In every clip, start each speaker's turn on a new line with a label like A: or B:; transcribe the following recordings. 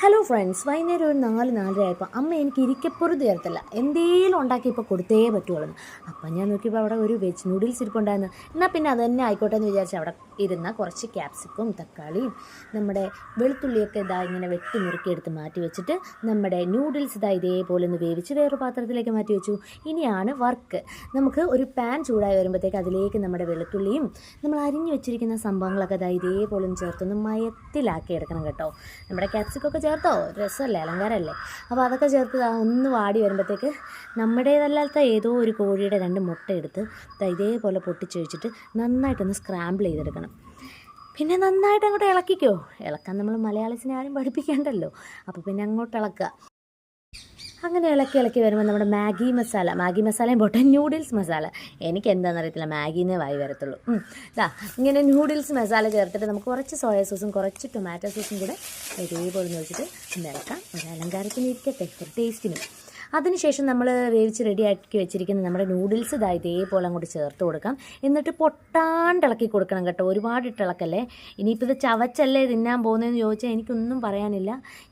A: Hello friends, വൈകുന്നേരം ഒരു 4-4:30 ആയപ്പോൾ അമ്മ എനിക്ക് ഇരിക്കപ്പുറത്ത് ചേർത്തില്ല, എന്തെങ്കിലും ഉണ്ടാക്കി ഇപ്പോൾ കൊടുത്തേ പറ്റുള്ളൂ. അപ്പം ഞാൻ നോക്കിയപ്പോൾ അവിടെ ഒരു വെജ് നൂഡിൽസ് ഇരിപ്പുണ്ടായിരുന്നു. എന്നാൽ പിന്നെ അത് തന്നെ ആയിക്കോട്ടെ എന്ന് വിചാരിച്ച് അവിടെ ഇരുന്ന കുറച്ച് ക്യാപ്സിക്കും തക്കാളിയും നമ്മുടെ വെളുത്തുള്ളിയൊക്കെ ഇങ്ങനെ വെട്ടി മുറുക്കിയെടുത്ത് മാറ്റി വെച്ചിട്ട് നമ്മുടെ നൂഡിൽസ് ഇതേപോലെ ഒന്ന് വേവിച്ച് വേറൊരു പാത്രത്തിലേക്ക് മാറ്റി വെച്ചു. ഇനിയാണ് വർക്ക്. നമുക്ക് ഒരു പാൻ ചൂടായി വരുമ്പോഴത്തേക്ക് അതിലേക്ക് നമ്മുടെ വെളുത്തുള്ളിയും നമ്മൾ അരിഞ്ഞു വെച്ചിരിക്കുന്ന സംഭവങ്ങളൊക്കെ ഇതേപോലെ ഒന്ന് ചേർത്തൊന്ന് മയത്തിലാക്കി എടുക്കണം കേട്ടോ. നമ്മുടെ ക്യാപ്സിക്കൊക്കെ ചേർത്തോ, രസമല്ലേ, അലങ്കാരമല്ലേ. അപ്പോൾ അതൊക്കെ ചേർത്ത് ഒന്ന് വാടി വരുമ്പോഴത്തേക്ക് നമ്മുടേതല്ലാത്ത ഏതോ ഒരു കോഴിയുടെ 2 മുട്ട എടുത്ത് ഇതേപോലെ പൊട്ടിച്ചൊഴിച്ചിട്ട് നന്നായിട്ടൊന്ന് സ്ക്രാമ്പിൾ ചെയ്തെടുക്കണം. പിന്നെ നന്നായിട്ട് അങ്ങോട്ട് ഇളക്കിക്കോ. ഇളക്കാൻ നമ്മൾ മലയാളീസിനെ ആരും പഠിപ്പിക്കേണ്ടല്ലോ, അപ്പോൾ പിന്നെ അങ്ങോട്ട് ഇളക്കുക. അങ്ങനെ ഇളക്കി വരുമ്പോൾ നമ്മുടെ മാഗി മസാലയും പോട്ടെ, നൂഡിൽസ് മസാല, എനിക്ക് എന്താണെന്നറിയത്തില്ല, മാഗിന്നേ വായി വരത്തുള്ളൂ. ഇങ്ങനെ നൂഡിൽസ് മസാല ചേർത്തിട്ട് നമുക്ക് കുറച്ച് സോയ സോസും കുറച്ച് ടൊമാറ്റോ സോസും കൂടെ ഇതേപോലെ വെച്ചിട്ട് ഇളക്കാം. ഒരു അലങ്കാരത്തിന് ഇരിക്കട്ടെ, ഒരു ടേസ്റ്റിനും. അതിനുശേഷം നമ്മൾ വേവിച്ച് റെഡിയാക്കി വെച്ചിരിക്കുന്ന നമ്മുടെ നൂഡിൽസ് ഇതേപോലെ അങ്ങോട്ട് ചേർത്ത് കൊടുക്കാം. എന്നിട്ട് പൊട്ടാണ്ട് ഇളക്കി കൊടുക്കണം കേട്ടോ, ഒരുപാട് ഇളക്കല്ലേ. ഇനിയിപ്പോൾ ഇത് ചവച്ചല്ലേ തിന്നാൻ പോകുന്നതെന്ന് ചോദിച്ചാൽ എനിക്കൊന്നും പറയാനില്ല.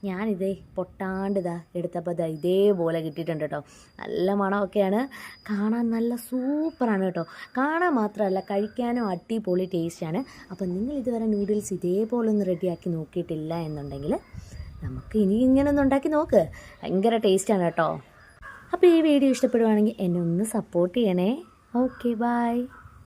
A: ഞാനിതേ പൊട്ടാണ്ട് എടുത്തപ്പോൾ ഇതേപോലെ കിട്ടിയിട്ടുണ്ട് കേട്ടോ. നല്ല മണമൊക്കെയാണ്, കാണാൻ നല്ല സൂപ്പറാണ് കേട്ടോ. കാണാൻ മാത്രമല്ല, കഴിക്കാനും അടിപൊളി ടേസ്റ്റാണ്. അപ്പോൾ നിങ്ങൾ ഇതുവരെ നൂഡിൽസ് ഇതേപോലെ ഒന്ന് റെഡിയാക്കി നോക്കിയിട്ടില്ല എന്നുണ്ടെങ്കിൽ നമുക്ക് ഇനി ഇങ്ങനെ ഒന്ന് ഉണ്ടാക്കി നോക്ക്, ഭയങ്കര ടേസ്റ്റാണ് കേട്ടോ. അപ്പോൾ ഈ വീഡിയോ ഇഷ്ടപ്പെടുവാണെങ്കിൽ എന്നെ ഒന്ന് സപ്പോർട്ട് ചെയ്യണേ. Okay, by.